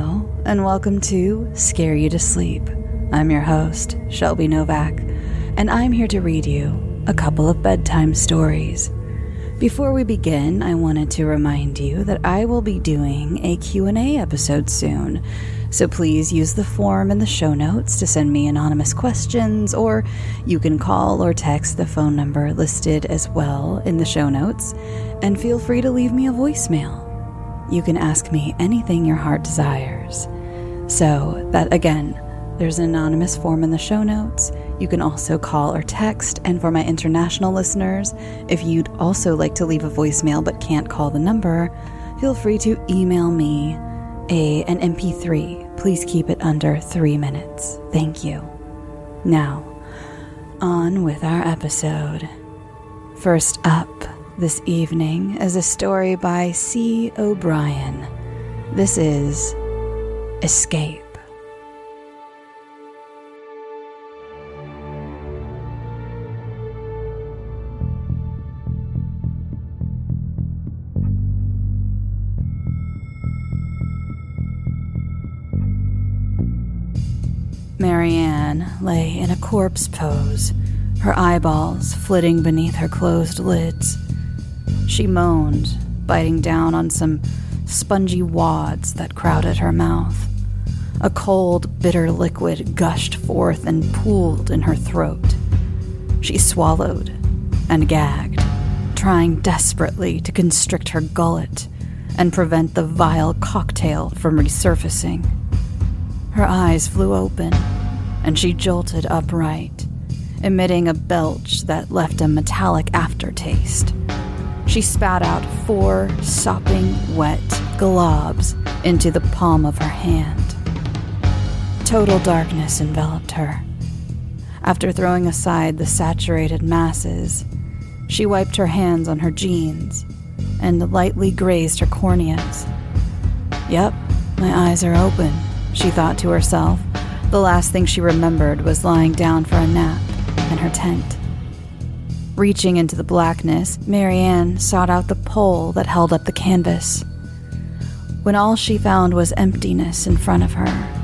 Hello, and welcome to Scare You to Sleep. I'm your host, Shelby Novak, and I'm here to read you a couple of bedtime stories. Before we begin, I wanted to remind you that I will be doing a Q&A episode soon, so please use the form in the show notes to send me anonymous questions, or you can call or text the phone number listed as well in the show notes, and feel free to leave me a voicemail. You can ask me anything your heart desires. So that, again, there's an anonymous form in the show notes. You can also call or text, and for my international listeners, if you'd also like to leave a voicemail but can't call the number, feel free to email me an MP3. Please keep it under 3 minutes. Thank you. Now, on with our episode. First up this evening is a story by C. O'Brien. This is Escape. Marianne lay in a corpse pose, her eyeballs flitting beneath her closed lids. She moaned, biting down on some spongy wads that crowded her mouth. A cold, bitter liquid gushed forth and pooled in her throat. She swallowed and gagged, trying desperately to constrict her gullet and prevent the vile cocktail from resurfacing. Her eyes flew open, and she jolted upright, emitting a belch that left a metallic aftertaste. She spat out 4 sopping, wet globs into the palm of her hand. Total darkness enveloped her. After throwing aside the saturated masses, she wiped her hands on her jeans and lightly grazed her corneas. Yep, my eyes are open, she thought to herself. The last thing she remembered was lying down for a nap in her tent. Reaching into the blackness, Marianne sought out the pole that held up the canvas. When all she found was emptiness in front of her,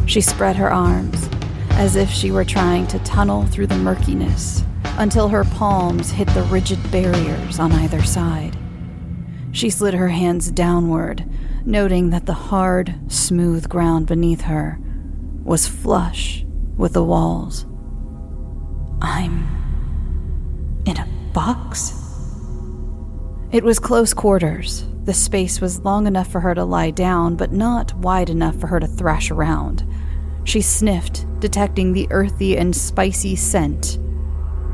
she spread her arms as if she were trying to tunnel through the murkiness until her palms hit the rigid barriers on either side. She slid her hands downward, noting that the hard, smooth ground beneath her was flush with the walls. I'm in a box? It was close quarters. The space was long enough for her to lie down, but not wide enough for her to thrash around. She sniffed, detecting the earthy and spicy scent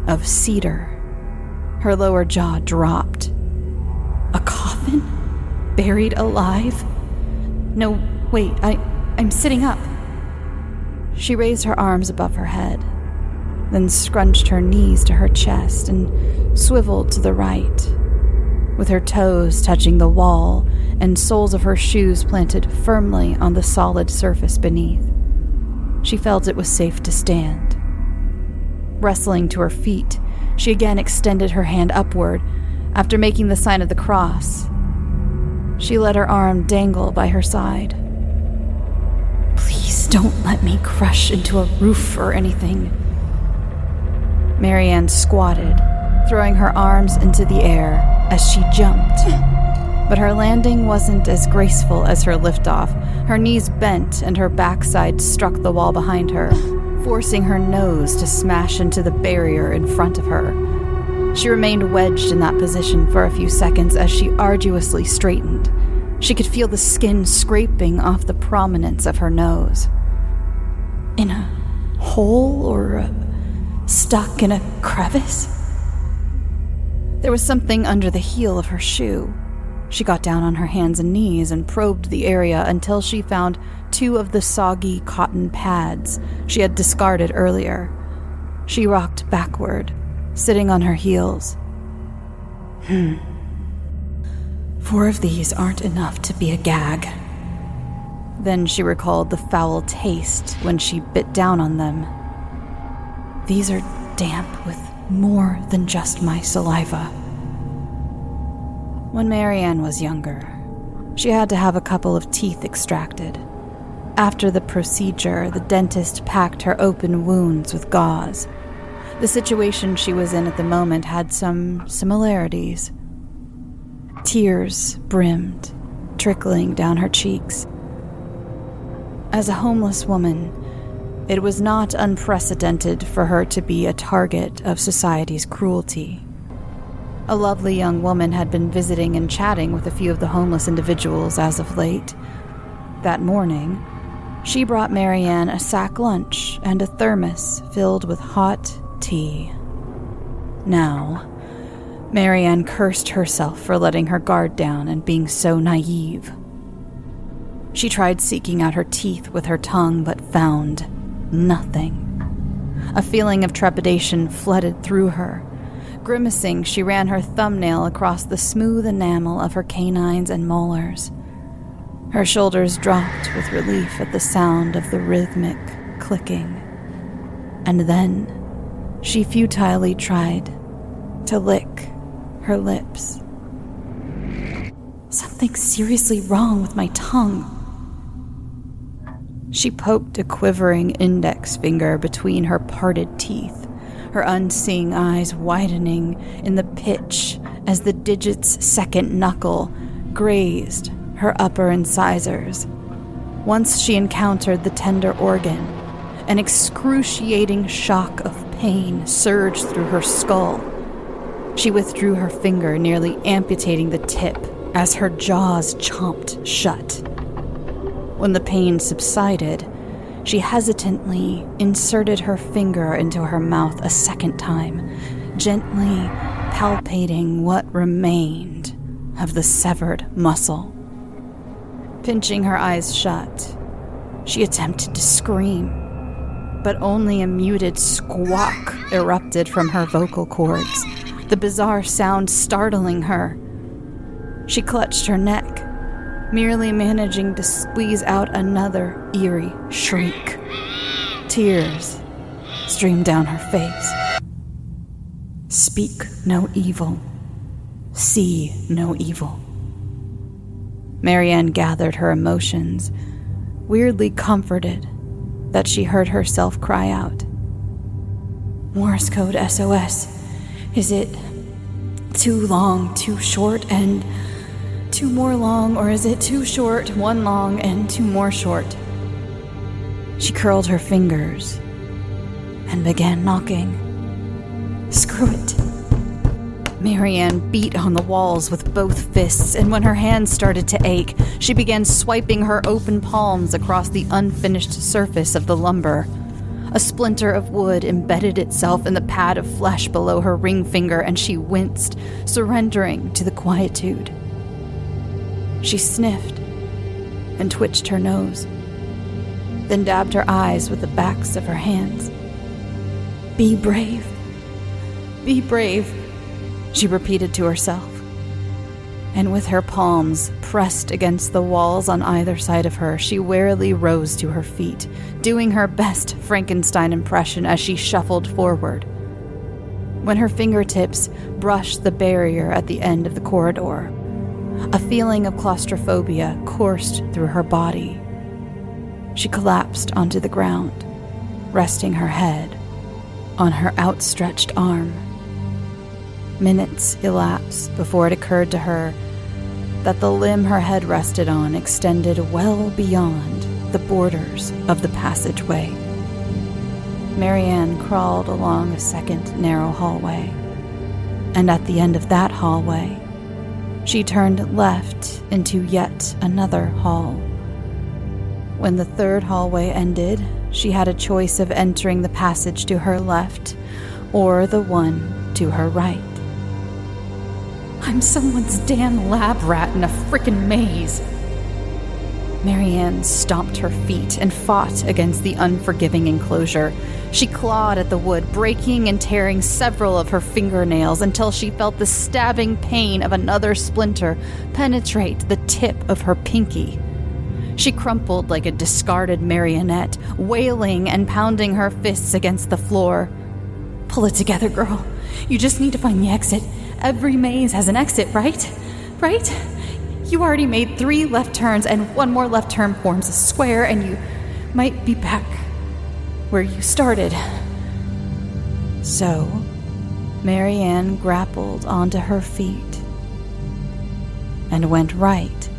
of cedar. Her lower jaw dropped. A coffin? Buried alive? No, wait, I'm sitting up. She raised her arms above her head, then scrunched her knees to her chest and swiveled to the right, with her toes touching the wall and soles of her shoes planted firmly on the solid surface beneath. She felt it was safe to stand. Wrestling to her feet, she again extended her hand upward after making the sign of the cross. She let her arm dangle by her side. Please don't let me crush into a roof or anything. Marianne squatted, throwing her arms into the air as she jumped. But her landing wasn't as graceful as her liftoff. Her knees bent and her backside struck the wall behind her, forcing her nose to smash into the barrier in front of her. She remained wedged in that position for a few seconds as she arduously straightened. She could feel the skin scraping off the prominence of her nose. In a hole or stuck in a crevice? There was something under the heel of her shoe. She got down on her hands and knees and probed the area until she found 2 of the soggy cotton pads she had discarded earlier. She rocked backward, sitting on her heels. 4 of these aren't enough to be a gag. Then she recalled the foul taste when she bit down on them. These are damp with more than just my saliva. When Marianne was younger, she had to have a couple of teeth extracted. After the procedure, the dentist packed her open wounds with gauze. The situation she was in at the moment had some similarities. Tears brimmed, trickling down her cheeks. As a homeless woman, it was not unprecedented for her to be a target of society's cruelty. A lovely young woman had been visiting and chatting with a few of the homeless individuals as of late. That morning, she brought Marianne a sack lunch and a thermos filled with hot tea. Now, Marianne cursed herself for letting her guard down and being so naive. She tried seeking out her teeth with her tongue, but found nothing. A feeling of trepidation flooded through her. Grimacing, she ran her thumbnail across the smooth enamel of her canines and molars. Her shoulders dropped with relief at the sound of the rhythmic clicking. And then she futilely tried to lick her lips. Something's seriously wrong with my tongue. She poked a quivering index finger between her parted teeth, her unseeing eyes widening in the pitch as the digit's second knuckle grazed her upper incisors. Once she encountered the tender organ, an excruciating shock of pain surged through her skull. She withdrew her finger, nearly amputating the tip as her jaws chomped shut. When the pain subsided, she hesitantly inserted her finger into her mouth a second time, gently palpating what remained of the severed muscle. Pinching her eyes shut, she attempted to scream, but only a muted squawk erupted from her vocal cords, the bizarre sound startling her. She clutched her neck, merely managing to squeeze out another eerie shriek. Tears streamed down her face. Speak no evil. See no evil. Marianne gathered her emotions, weirdly comforted that she heard herself cry out. Morse code SOS. Is it too long, too short, and two more long, or is it too short, one long, and two more short? She curled her fingers and began knocking. Screw it. Marianne beat on the walls with both fists, and when her hands started to ache, she began swiping her open palms across the unfinished surface of the lumber. A splinter of wood embedded itself in the pad of flesh below her ring finger, and she winced, surrendering to the quietude. She sniffed and twitched her nose, then dabbed her eyes with the backs of her hands. Be brave. Be brave, she repeated to herself. And with her palms pressed against the walls on either side of her, she warily rose to her feet, doing her best Frankenstein impression as she shuffled forward. When her fingertips brushed the barrier at the end of the corridor, a feeling of claustrophobia coursed through her body. She collapsed onto the ground, resting her head on her outstretched arm. Minutes elapsed before it occurred to her that the limb her head rested on extended well beyond the borders of the passageway. Marianne crawled along a second narrow hallway, and at the end of that hallway, she turned left into yet another hall. When the third hallway ended, she had a choice of entering the passage to her left or the one to her right. I'm someone's damn lab rat in a frickin' maze. Marianne stomped her feet and fought against the unforgiving enclosure. She clawed at the wood, breaking and tearing several of her fingernails until she felt the stabbing pain of another splinter penetrate the tip of her pinky. She crumpled like a discarded marionette, wailing and pounding her fists against the floor. Pull it together, girl. You just need to find the exit. Every maze has an exit, right? Right? You already made 3 left turns, and 1 more left turn forms a square, and you might be back where you started. So, Marianne grappled onto her feet and went right.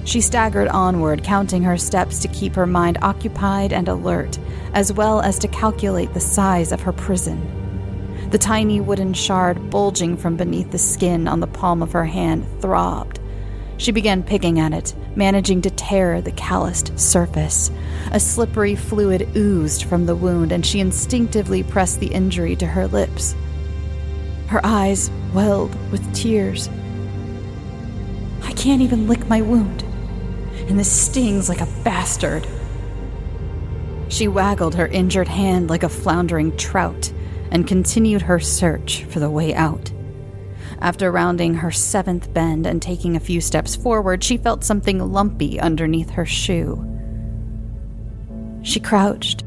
She staggered onward, counting her steps to keep her mind occupied and alert, as well as to calculate the size of her prison. The tiny wooden shard bulging from beneath the skin on the palm of her hand throbbed. She began picking at it, managing to tear the calloused surface. A slippery fluid oozed from the wound, and she instinctively pressed the injury to her lips. Her eyes welled with tears. I can't even lick my wound, and this stings like a bastard. She waggled her injured hand like a floundering trout and continued her search for the way out. After rounding her 7th bend and taking a few steps forward, she felt something lumpy underneath her shoe. She crouched,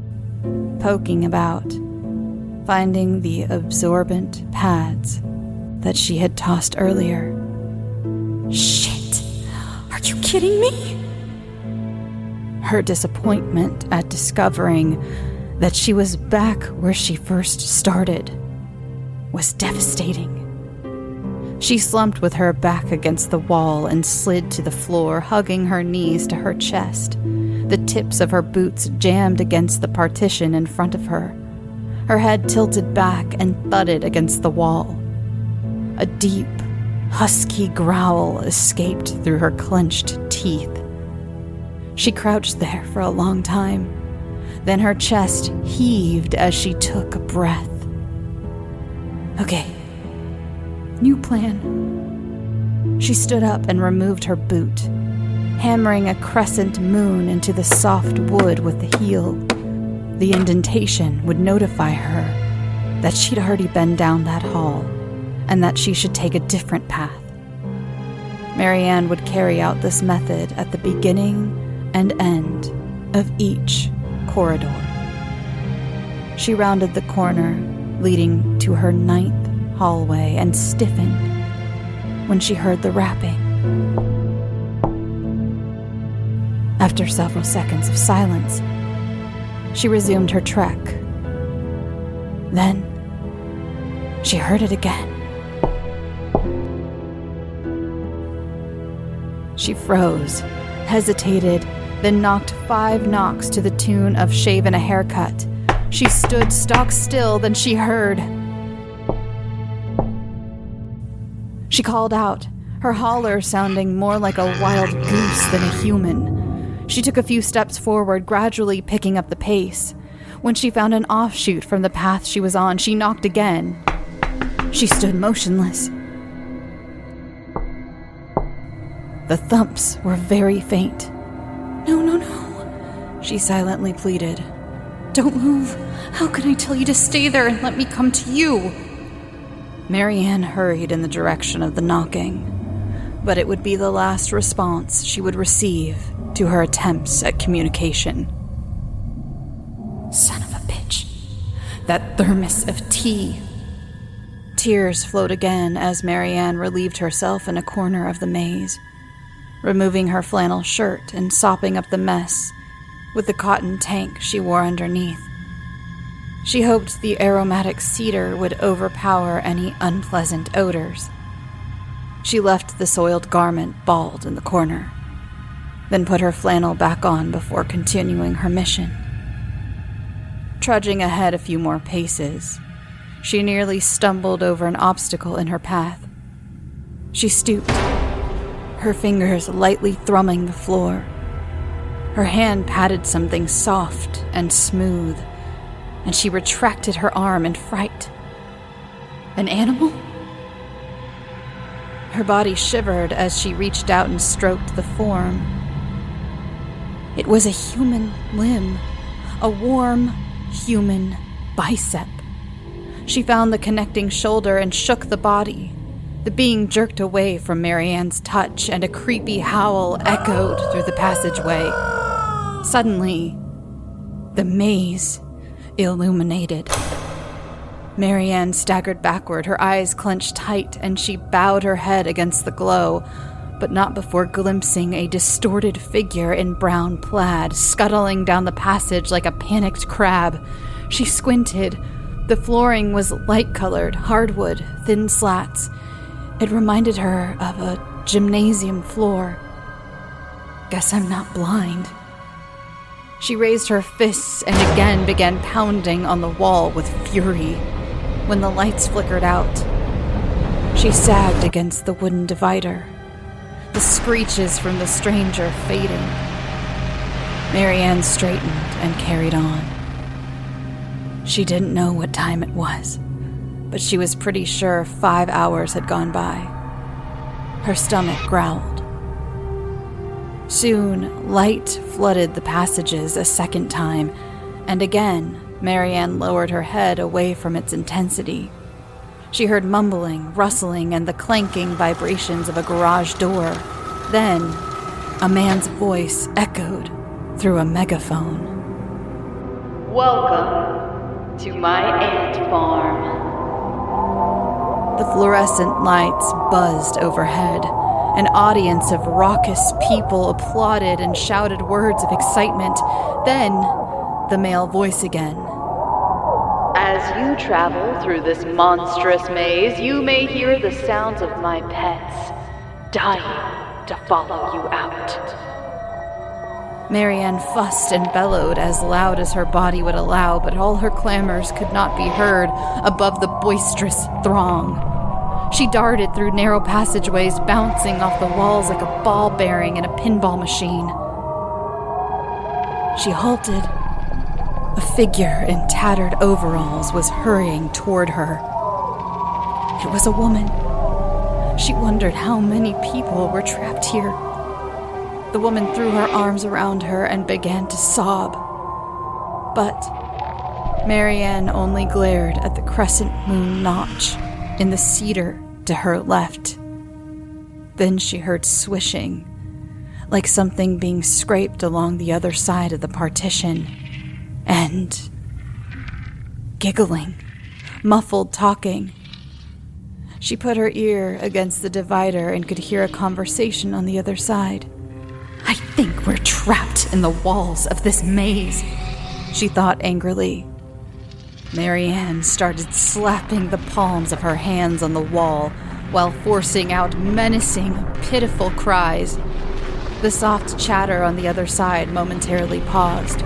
poking about, finding the absorbent pads that she had tossed earlier. Shit! Are you kidding me? Her disappointment at discovering that she was back where she first started was devastating. She slumped with her back against the wall and slid to the floor, hugging her knees to her chest. The tips of her boots jammed against the partition in front of her. Her head tilted back and thudded against the wall. A deep, husky growl escaped through her clenched teeth. She crouched there for a long time. Then her chest heaved as she took a breath. Okay. New plan. She stood up and removed her boot, hammering a crescent moon into the soft wood with the heel. The indentation would notify her that she'd already been down that hall and that she should take a different path. Marianne would carry out this method at the beginning and end of each corridor. She rounded the corner leading to her 9th hallway and stiffened when she heard the rapping. After several seconds of silence, she resumed her trek. Then she heard it again. She froze, hesitated, then knocked 5 knocks to the tune of Shaven a Haircut. She stood stock still, then she heard. She called out, her holler sounding more like a wild goose than a human. She took a few steps forward, gradually picking up the pace. When she found an offshoot from the path she was on, she knocked again. She stood motionless. The thumps were very faint. No, she silently pleaded. Don't move. How can I tell you to stay there and let me come to you? Marianne hurried in the direction of the knocking, but it would be the last response she would receive to her attempts at communication. Son of a bitch. That thermos of tea. Tears flowed again as Marianne relieved herself in a corner of the maze, removing her flannel shirt and sopping up the mess with the cotton tank she wore underneath. She hoped the aromatic cedar would overpower any unpleasant odors. She left the soiled garment balled in the corner, then put her flannel back on before continuing her mission. Trudging ahead a few more paces, she nearly stumbled over an obstacle in her path. She stooped, her fingers lightly thrumming the floor. Her hand patted something soft and smooth, and she retracted her arm in fright. An animal? Her body shivered as she reached out and stroked the form. It was a human limb, a warm human bicep. She found the connecting shoulder and shook the body. The being jerked away from Marianne's touch, and a creepy howl echoed through the passageway. Suddenly, the maze illuminated. Marianne staggered backward, her eyes clenched tight, and she bowed her head against the glow. but not before glimpsing a distorted figure in brown plaid scuttling down the passage like a panicked crab. She squinted. The flooring was light-colored, hardwood, thin slats. It reminded her of a gymnasium floor. Guess I'm not blind. She raised her fists and again began pounding on the wall with fury. When the lights flickered out, she sagged against the wooden divider, the screeches from the stranger fading. Marianne straightened and carried on. She didn't know what time it was, but she was pretty sure 5 hours had gone by. Her stomach growled. Soon, light flooded the passages a second time, and again, Marianne lowered her head away from its intensity. She heard mumbling, rustling, and the clanking vibrations of a garage door. Then, a man's voice echoed through a megaphone. Welcome to my ant farm. The fluorescent lights buzzed overhead. An audience of raucous people applauded and shouted words of excitement. Then, the male voice again. As you travel through this monstrous maze, you may hear the sounds of my pets, dying to follow you out. Marianne fussed and bellowed as loud as her body would allow, but all her clamors could not be heard above the boisterous throng. She darted through narrow passageways, bouncing off the walls like a ball bearing in a pinball machine. She halted. A figure in tattered overalls was hurrying toward her. It was a woman. She wondered how many people were trapped here. The woman threw her arms around her and began to sob. But Marianne only glared at the crescent moon notch in the cedar to her left. Then she heard swishing, like something being scraped along the other side of the partition, and giggling, muffled talking. She put her ear against the divider and could hear a conversation on the other side. I think we're trapped in the walls of this maze, she thought angrily. Marianne started slapping the palms of her hands on the wall while forcing out menacing, pitiful cries. The soft chatter on the other side momentarily paused,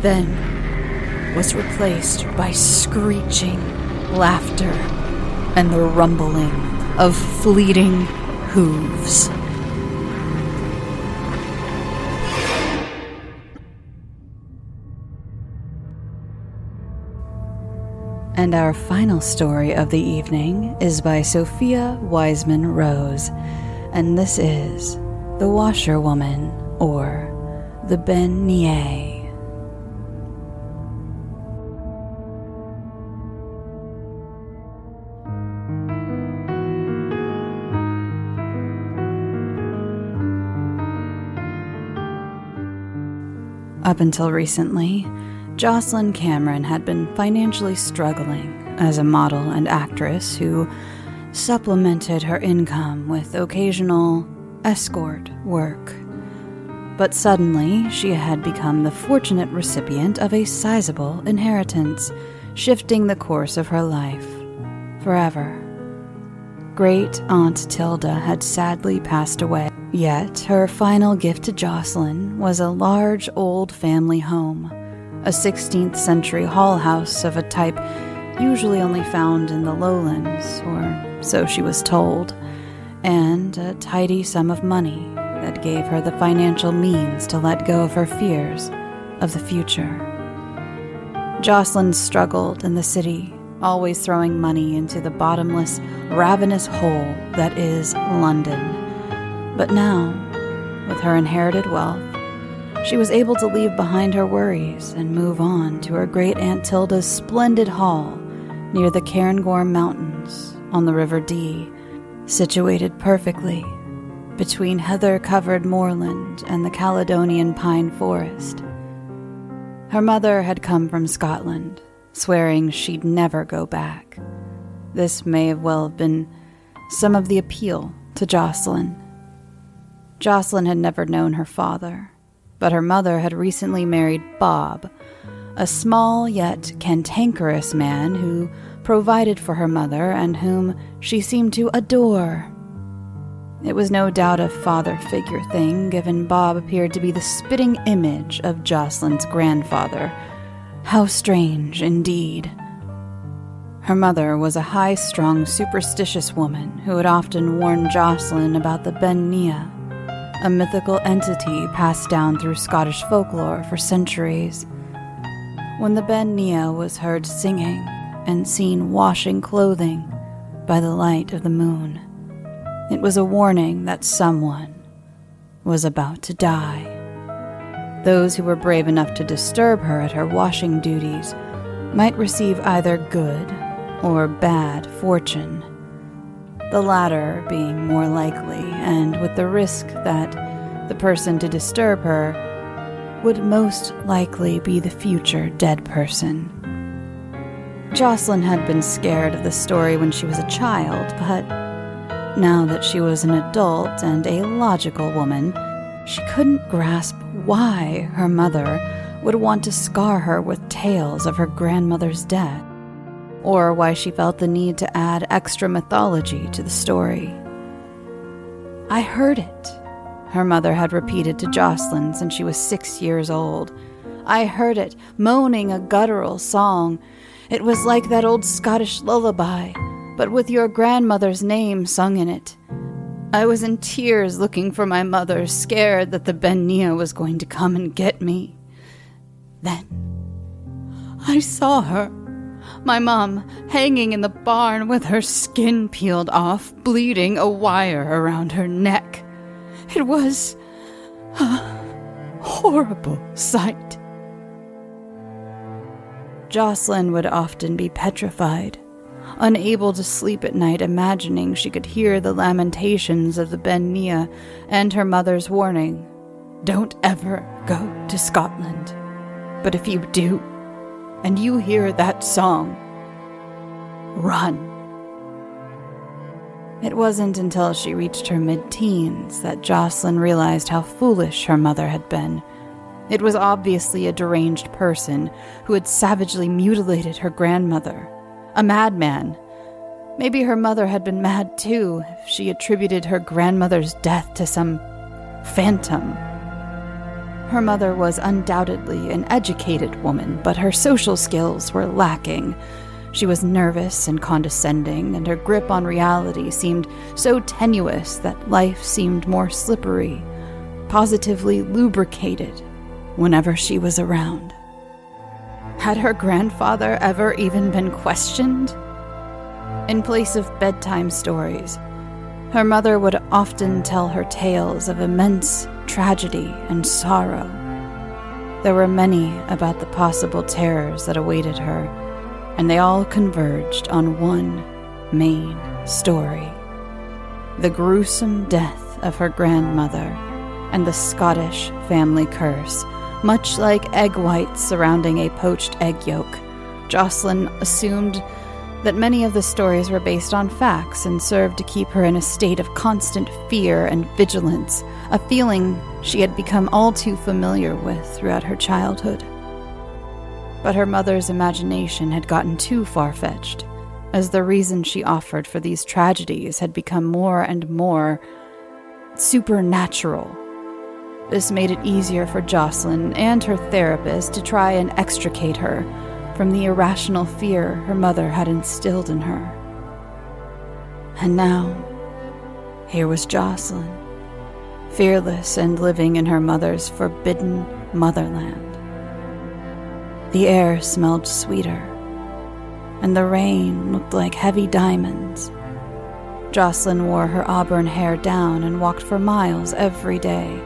then was replaced by screeching laughter and the rumbling of fleeting hooves. And our final story of the evening is by Sophia Wiseman-Rose, and this is The Washerwoman, or The Bean-nighe. Up until recently, Jocelyn Cameron had been financially struggling as a model and actress who supplemented her income with occasional escort work. But suddenly, she had become the fortunate recipient of a sizable inheritance, shifting the course of her life forever. Great Aunt Tilda had sadly passed away, yet her final gift to Jocelyn was a large old family home, a 16th century hall house of a type usually only found in the lowlands, or so she was told, and a tidy sum of money that gave her the financial means to let go of her fears of the future. Jocelyn struggled in the city, always throwing money into the bottomless, ravenous hole that is London. But now, with her inherited wealth, she was able to leave behind her worries and move on to her great Aunt Tilda's splendid hall near the Cairngorm Mountains on the River Dee, situated perfectly between heather-covered moorland and the Caledonian pine forest. Her mother had come from Scotland, swearing she'd never go back. This may well have been some of the appeal to Jocelyn. Jocelyn had never known her father, but her mother had recently married Bob, a small yet cantankerous man who provided for her mother and whom she seemed to adore. It was no doubt a father figure thing, given Bob appeared to be the spitting image of Jocelyn's grandfather. How strange, indeed. Her mother was a high-strung, superstitious woman who had often warned Jocelyn about the Bean-nighe, a mythical entity passed down through Scottish folklore for centuries. When the Bean-nighe was heard singing and seen washing clothing by the light of the moon, it was a warning that someone was about to die. Those who were brave enough to disturb her at her washing duties might receive either good or bad fortune, the latter being more likely, and with the risk that the person to disturb her would most likely be the future dead person. Jocelyn had been scared of the story when she was a child, but now that she was an adult and a logical woman, she couldn't grasp why her mother would want to scar her with tales of her grandmother's death, or why she felt the need to add extra mythology to the story. "I heard it," her mother had repeated to Jocelyn since she was 6 years old. "I heard it, moaning a guttural song. It was like that old Scottish lullaby, but with your grandmother's name sung in it. I was in tears looking for my mother, scared that the Bean-nighe was going to come and get me. Then I saw her, my mom, hanging in the barn with her skin peeled off, bleeding, a wire around her neck. It was a horrible sight." Jocelyn would often be petrified, unable to sleep at night, imagining she could hear the lamentations of the Bean-nighe and her mother's warning, "Don't ever go to Scotland. But if you do, and you hear that song, run." It wasn't until she reached her mid-teens that Jocelyn realized how foolish her mother had been. It was obviously a deranged person who had savagely mutilated her grandmother. A madman. Maybe her mother had been mad too, if she attributed her grandmother's death to some phantom. Her mother was undoubtedly an educated woman, but her social skills were lacking. She was nervous and condescending, and her grip on reality seemed so tenuous that life seemed more slippery, positively lubricated, whenever she was around. Had her grandfather ever even been questioned? In place of bedtime stories, her mother would often tell her tales of immense tragedy and sorrow. There were many about the possible terrors that awaited her, and they all converged on one main story: the gruesome death of her grandmother and the Scottish family curse. Much like egg whites surrounding a poached egg yolk, Jocelyn assumed that many of the stories were based on facts and served to keep her in a state of constant fear and vigilance, a feeling she had become all too familiar with throughout her childhood. But her mother's imagination had gotten too far-fetched, as the reason she offered for these tragedies had become more and more supernatural. This made it easier for Jocelyn and her therapist to try and extricate her from the irrational fear her mother had instilled in her. And now, here was Jocelyn, fearless and living in her mother's forbidden motherland. The air smelled sweeter, and the rain looked like heavy diamonds. Jocelyn wore her auburn hair down and walked for miles every day.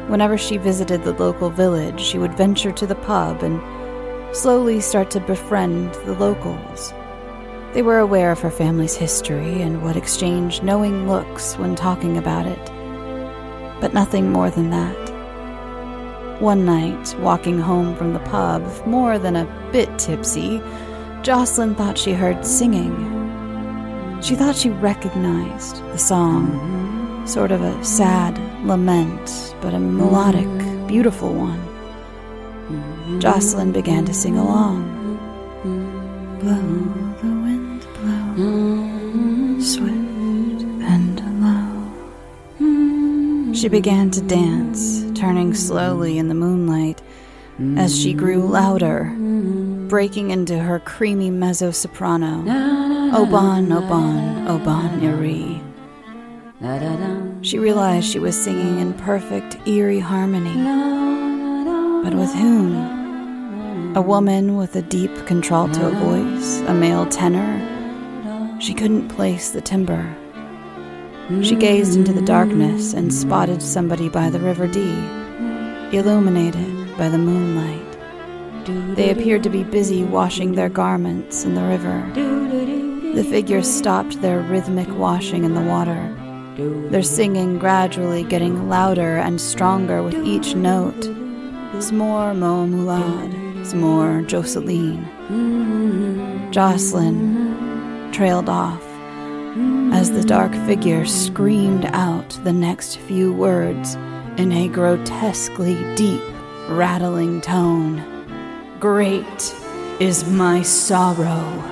Whenever she visited the local village, she would venture to the pub and slowly start to befriend the locals. They were aware of her family's history and would exchange knowing looks when talking about it, but nothing more than that. One night, walking home from the pub, more than a bit tipsy, Jocelyn thought she heard singing. She thought she recognized the song, sort of a sad lament, but a melodic, beautiful one. Jocelyn began to sing along. Blow the wind, blow, swift and low. She began to dance, turning slowly in the moonlight as she grew louder, breaking into her creamy mezzo-soprano, Oban, Oban, Oban, Iri. She realized she was singing in perfect, eerie harmony. But with whom? A woman with a deep contralto voice, a male tenor. She couldn't place the timbre. She gazed into the darkness and spotted somebody by the River Dee, illuminated by the moonlight. They appeared to be busy washing their garments in the river. The figures stopped their rhythmic washing in the water, their singing gradually getting louder and stronger with each note. S'more Mo Moulad, S'more Jocelyn. Jocelyn trailed off as the dark figure screamed out the next few words in a grotesquely deep, rattling tone. Great is my sorrow.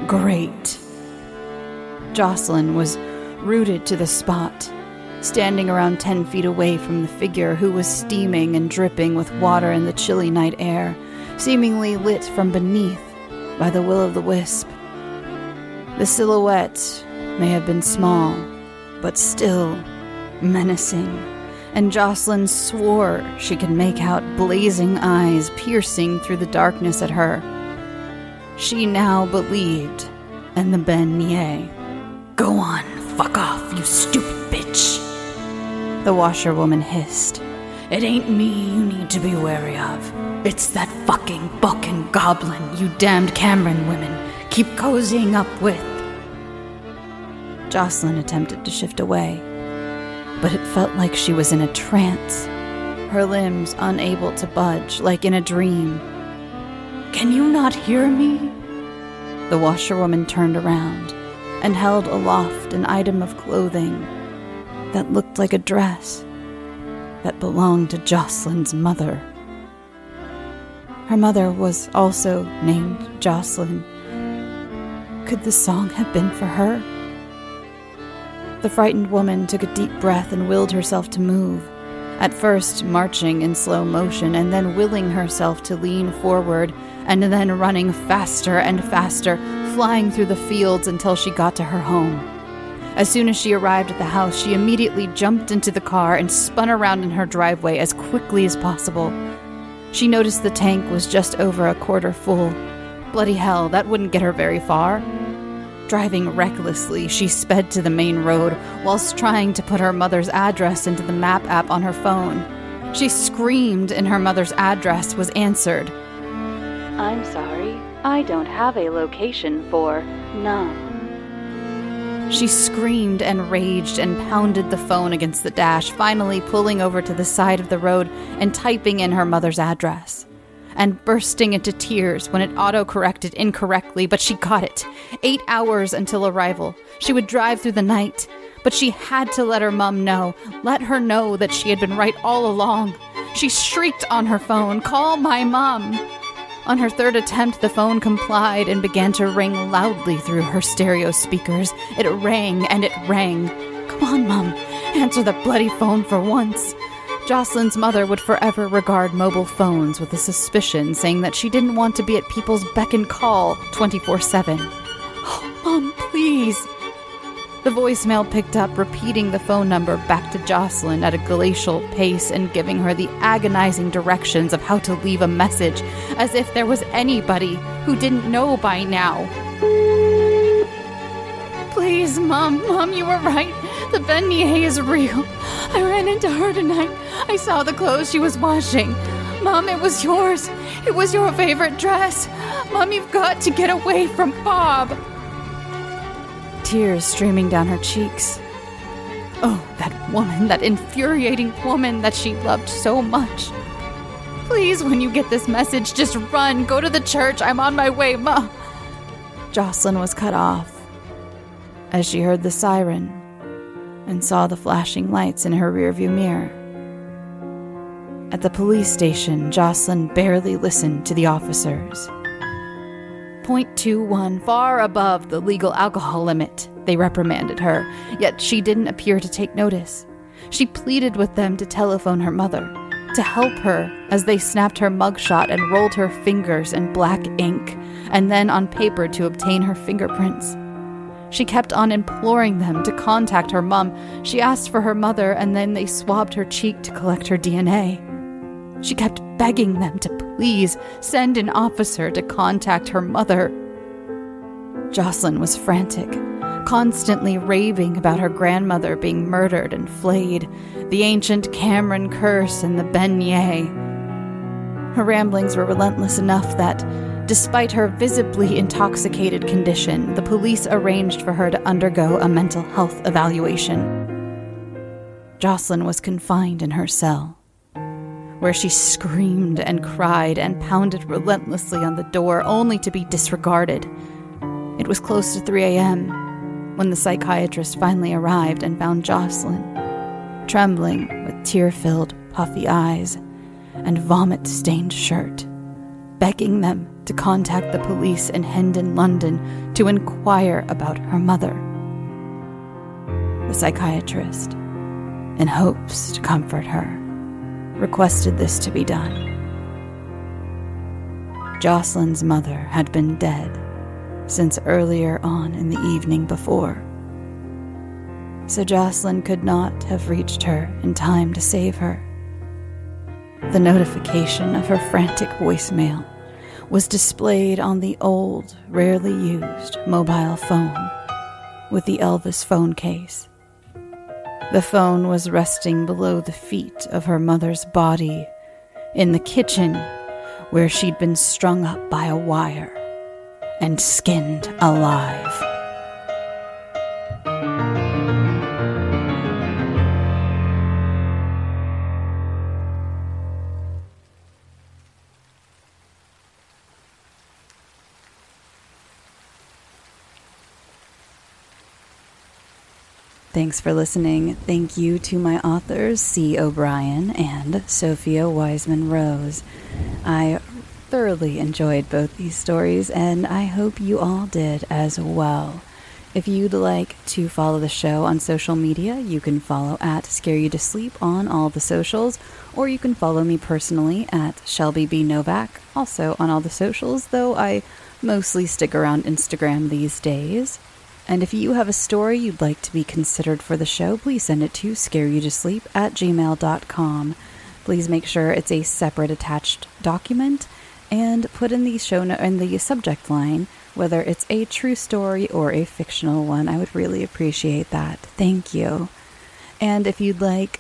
Great. Jocelyn was rooted to the spot, standing around 10 feet away from the figure who was steaming and dripping with water in the chilly night air, seemingly lit from beneath by the will-o'-the-wisp. The silhouette may have been small, but still menacing, and Jocelyn swore she could make out blazing eyes piercing through the darkness at her. She now believed in the Bean-nighe. Go on, fuck off, you stupid bitch, the washerwoman hissed. It ain't me you need to be wary of. It's that fucking bucking goblin you damned Cameron women keep cozying up with. Jocelyn attempted to shift away, but it felt like she was in a trance, her limbs unable to budge, like in a dream. Can you not hear me? The washerwoman turned around and held aloft an item of clothing that looked like a dress that belonged to Jocelyn's mother. Her mother was also named Jocelyn. Could the song have been for her? The frightened woman took a deep breath and willed herself to move, at first marching in slow motion and then willing herself to lean forward and then running faster and faster, flying through the fields until she got to her home. As soon as she arrived at the house, she immediately jumped into the car and spun around in her driveway as quickly as possible. She noticed the tank was just over a quarter full. Bloody hell, that wouldn't get her very far. Driving recklessly, she sped to the main road whilst trying to put her mother's address into the map app on her phone. She screamed and her mother's address was answered. I'm sorry, I don't have a location for Num. She screamed and raged and pounded the phone against the dash, finally pulling over to the side of the road and typing in her mother's address. And bursting into tears when it auto-corrected incorrectly, but she got it. 8 hours until arrival. She would drive through the night, but she had to let her mom know, let her know that she had been right all along. She shrieked on her phone, "Call my mom!" On her third attempt, the phone complied and began to ring loudly through her stereo speakers. It rang and it rang. Come on, Mom, answer the bloody phone for once. Jocelyn's mother would forever regard mobile phones with a suspicion, saying that she didn't want to be at people's beck and call 24/7. Oh, Mom, please. The voicemail picked up, repeating the phone number back to Jocelyn at a glacial pace and giving her the agonizing directions of how to leave a message, as if there was anybody who didn't know by now. Please, Mom, you were right. The Bean-nighe is real. I ran into her tonight. I saw the clothes she was washing. Mom, it was yours. It was your favorite dress. Mom, you've got to get away from Bob. Tears streaming down her cheeks. Oh, that woman, that infuriating woman that she loved so much. Please, when you get this message, just run. Go to the church. I'm on my way, Ma. Jocelyn was cut off. as she heard the siren and saw the flashing lights in her rearview mirror. At the police station, Jocelyn barely listened to the officers. .21, far above the legal alcohol limit, they reprimanded her, yet she didn't appear to take notice. She pleaded with them to telephone her mother, to help her as they snapped her mugshot and rolled her fingers in black ink, and then on paper to obtain her fingerprints. She kept on imploring them to contact her mom. She asked for her mother, and then they swabbed her cheek to collect her DNA. She kept begging them to please send an officer to contact her mother. Jocelyn was frantic, constantly raving about her grandmother being murdered and flayed, the ancient Cameron curse and the Bean-nighe. Her ramblings were relentless enough that, despite her visibly intoxicated condition, the police arranged for her to undergo a mental health evaluation. Jocelyn was confined in her cell, where she screamed and cried and pounded relentlessly on the door, only to be disregarded. It was close to 3 a.m. when the psychiatrist finally arrived and found Jocelyn, trembling with tear-filled, puffy eyes and vomit-stained shirt, begging them to contact the police in Hendon, London, to inquire about her mother. The psychiatrist, in hopes to comfort her, requested this to be done. Jocelyn's mother had been dead since earlier on in the evening before, so Jocelyn could not have reached her in time to save her. The notification of her frantic voicemail was displayed on the old, rarely used mobile phone with the Elvis phone case. The phone was resting below the feet of her mother's body in the kitchen, where she'd been strung up by a wire and skinned alive. Thanks for listening. Thank you to my authors, C. O'Brien and Sophia Wiseman-Rose. I thoroughly enjoyed both these stories, and I hope you all did as well. If you'd like to follow the show on social media, you can follow at scareyoutosleep on all the socials, or you can follow me personally at Shelby B. Novak, also on all the socials, though I mostly stick around Instagram these days. And if you have a story you'd like to be considered for the show, please send it to scareyoutosleep@gmail.com. Please make sure it's a separate attached document, and put in the in the subject line whether it's a true story or a fictional one. I would really appreciate that. Thank you. And if you'd like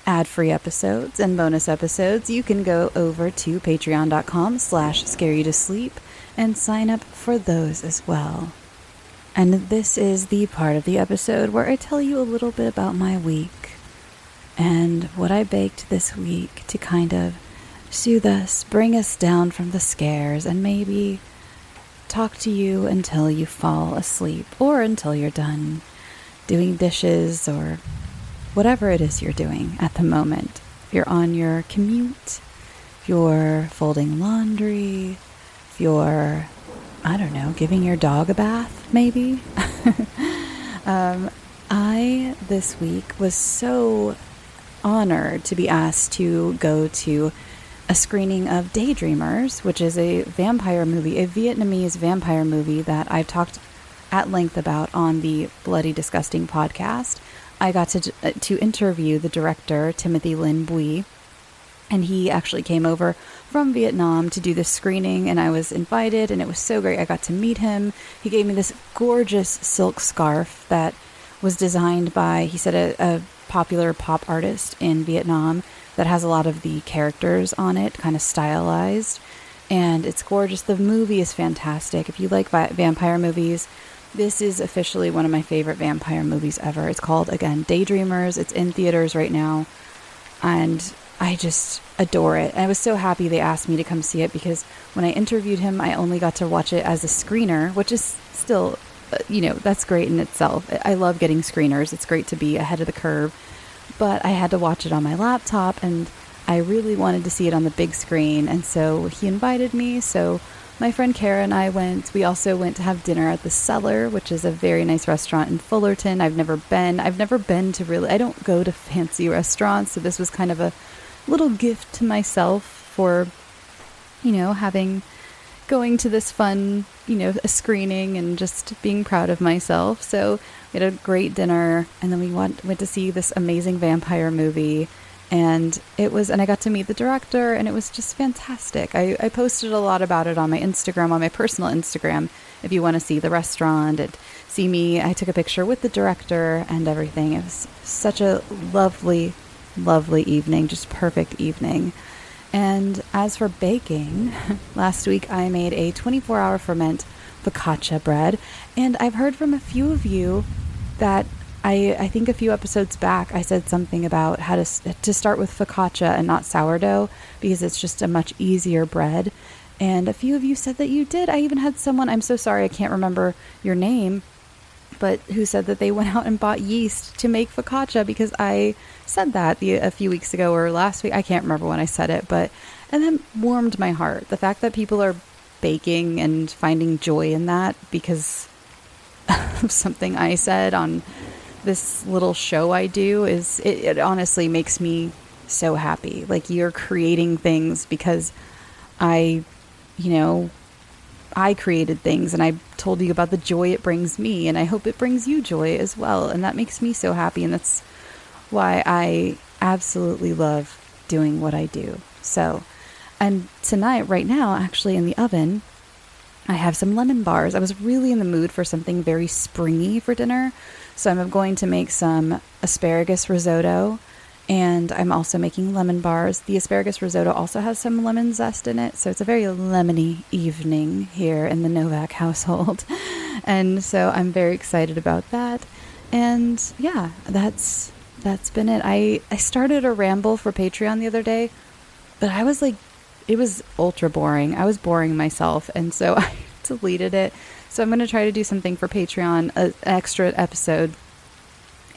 ad-free episodes and bonus episodes, you can go over to patreon.com/scareyoutosleep and sign up for those as well. And this is the part of the episode where I tell you a little bit about my week and what I baked this week to kind of soothe us, bring us down from the scares, and maybe talk to you until you fall asleep or until you're done doing dishes or whatever it is you're doing at the moment. If you're on your commute, if you're folding laundry, if you're, I don't know, giving your dog a bath, maybe. I, this week, was so honored to be asked to go to a screening of Daydreamers, which is a vampire movie, a Vietnamese vampire movie that I've talked at length about on the Bloody Disgusting podcast. I got to interview the director, Timothy Lin Bui, and he actually came over from Vietnam to do this screening, and I was invited, and it was so great. I got to meet him. He gave me this gorgeous silk scarf that was designed by, he said, a popular pop artist in Vietnam that has a lot of the characters on it, kind of stylized, and it's gorgeous. The movie is fantastic. If you like vampire movies, this is officially one of my favorite vampire movies ever. It's called, again, Daydreamers. It's in theaters right now, and I just adore it. I was so happy they asked me to come see it, because when I interviewed him, I only got to watch it as a screener, which is still that's great in itself. I love getting screeners. It's great to be ahead of the curve. But I had to watch it on my laptop, and I really wanted to see it on the big screen. And so he invited me. So my friend Kara and I went. We also went to have dinner at the Cellar, which is a very nice restaurant in Fullerton. I've never been to really, I don't go to fancy restaurants. So this was kind of a little gift to myself for, going to this fun, a screening and just being proud of myself. So we had a great dinner, and then we went to see this amazing vampire movie, and I got to meet the director, and it was just fantastic. I posted a lot about it on my Instagram, on my personal Instagram, if you want to see the restaurant and see me. I took a picture with the director and everything. It was such a lovely, lovely evening, just perfect evening. And as for baking, last week I made a 24-hour ferment focaccia bread, and I've heard from a few of you that I think a few episodes back I said something about how to start with focaccia and not sourdough because it's just a much easier bread. And a few of you said that you did. I even had someone, I'm so sorry I can't remember your name, but who said that they went out and bought yeast to make focaccia because I said that a few weeks ago or last week. I can't remember when I said it, and that warmed my heart. The fact that people are baking and finding joy in that because of something I said on this little show I do it honestly makes me so happy. Like, you're creating things because I created things, and I told you about the joy it brings me, and I hope it brings you joy as well. And that makes me so happy. And that's why I absolutely love doing what I do. So, and tonight, right now, actually in the oven, I have some lemon bars. I was really in the mood for something very springy for dinner. So I'm going to make some asparagus risotto, and I'm also making lemon bars. The asparagus risotto also has some lemon zest in it, so it's a very lemony evening here in the Novak household. And so I'm very excited about that. And yeah, that's been it. I started a ramble for Patreon the other day, but I was like, it was ultra boring. I was boring myself, and so I deleted it. So I'm going to try to do something for Patreon, an extra episode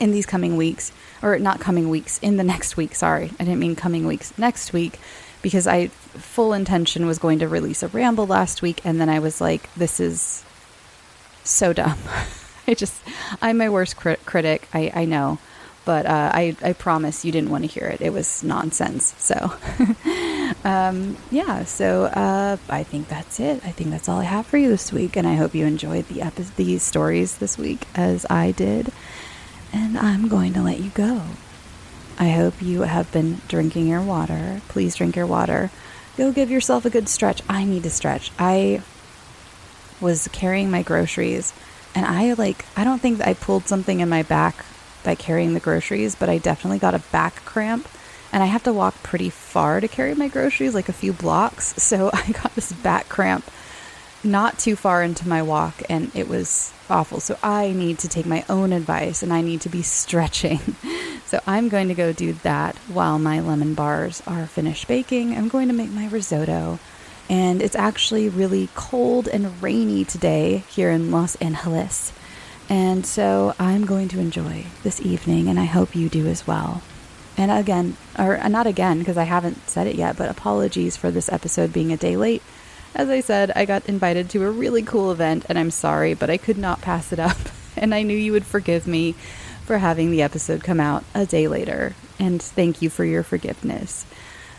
in these coming weeks. Or not coming weeks, in the next week, sorry. I didn't mean coming weeks, next week, because full intention was going to release a ramble last week, and then I was like, this is so dumb. I'm my worst critic, I know, but I promise you didn't want to hear it. It was nonsense, so I think that's it. I think that's all I have for you this week, and I hope you enjoyed these stories this week as I did. And I'm going to let you go. I hope you have been drinking your water. Please drink your water. Go give yourself a good stretch. I need to stretch. I was carrying my groceries, and I don't think that I pulled something in my back by carrying the groceries, but I definitely got a back cramp, and I have to walk pretty far to carry my groceries, like a few blocks. So I got this back cramp not too far into my walk, and it was awful. So I need to take my own advice, and I need to be stretching. So I'm going to go do that while my lemon bars are finished baking. I'm going to make my risotto, and it's actually really cold and rainy today here in Los Angeles. And so I'm going to enjoy this evening, and I hope you do as well. And again, or not again, because I haven't said it yet, but apologies for this episode being a day late. As I said, I got invited to a really cool event, and I'm sorry, but I could not pass it up. And I knew you would forgive me for having the episode come out a day later. And thank you for your forgiveness.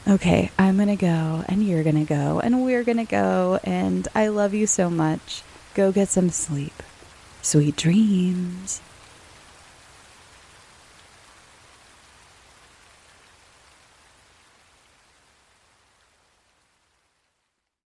Okay, I'm going to go, and you're going to go, and we're going to go. And I love you so much. Go get some sleep. Sweet dreams.